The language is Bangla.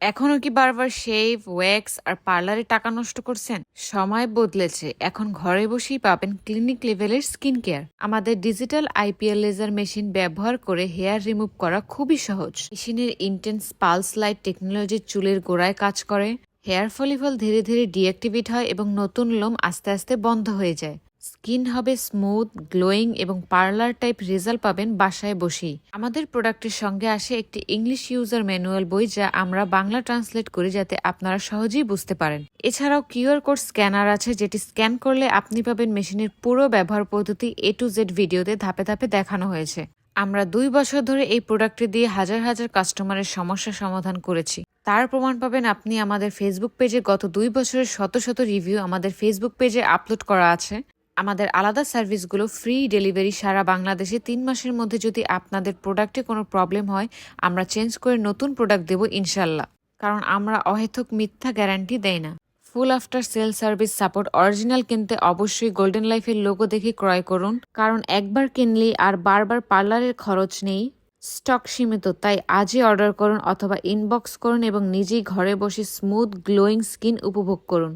এখনো কি বারবার শেভ, ওয়্যাক্স আর পার্লারে টাকা নষ্ট করছেন? সময় বদলেছে, এখন ঘরে বসেই পাবেন ক্লিনিক লেভেলের স্কিন কেয়ার। আমাদের ডিজিটাল আইপিএল লেজার মেশিন ব্যবহার করে হেয়ার রিমুভ করা খুবই সহজ। মেশিনের ইন্টেন্স পালস লাইট টেকনোলজি চুলের গোড়ায় কাজ করে। হেয়ার ফলিকল ধীরে ধীরে ডিঅ্যাক্টিভেট হয় এবং নতুন লোম আস্তে আস্তে বন্ধ হয়ে যায়। স্কিন হবে স্মুথ, গ্লোয়িং এবং পার্লার টাইপ রেজাল্ট পাবেন বাসায় বসেই। আমাদের প্রোডাক্টের সঙ্গে আসে একটি ইংলিশ ইউজার ম্যানুয়াল বই, যা আমরা বাংলা ট্রান্সলেট করি যাতে আপনারা সহজেই বুঝতে পারেন। এছাড়াও কিউআর কোড স্ক্যানার আছে, যেটি স্ক্যান করলে আপনি পাবেন মেশিনের পুরো ব্যবহার পদ্ধতি A to Z ভিডিওতে ধাপে ধাপে দেখানো হয়েছে। আমরা 2 বছর ধরে এই প্রোডাক্টটি দিয়ে হাজার হাজার কাস্টমারের সমস্যা সমাধান করেছি। তার প্রমাণ পাবেন আপনি আমাদের ফেসবুক পেজে। গত 2 বছরের শত শত রিভিউ আমাদের ফেসবুক পেজে আপলোড করা আছে। আমাদের আলাদা সার্ভিসগুলো ফ্রি ডেলিভারি সারা বাংলাদেশে। 3 মাসের মধ্যে যদি আপনাদের প্রোডাক্টে কোনো প্রবলেম হয়, আমরা চেঞ্জ করে নতুন প্রোডাক্ট দেব ইনশাল্লাহ। কারণ আমরা অহেতুক মিথ্যা গ্যারান্টি দেই না। Full after sale service support. Original কিনতে অবশ্যই গোল্ডেন লাইফের লোগো দেখে ক্রয় করুন, কারণ একবার কিনলেই আর বারবার পার্লারের খরচ নেই। স্টক সীমিত, তাই আজই অর্ডার করুন অথবা ইনবক্স করুন এবং নিজেই ঘরে বসে স্মুথ গ্লোয়িং স্কিন উপভোগ করুন।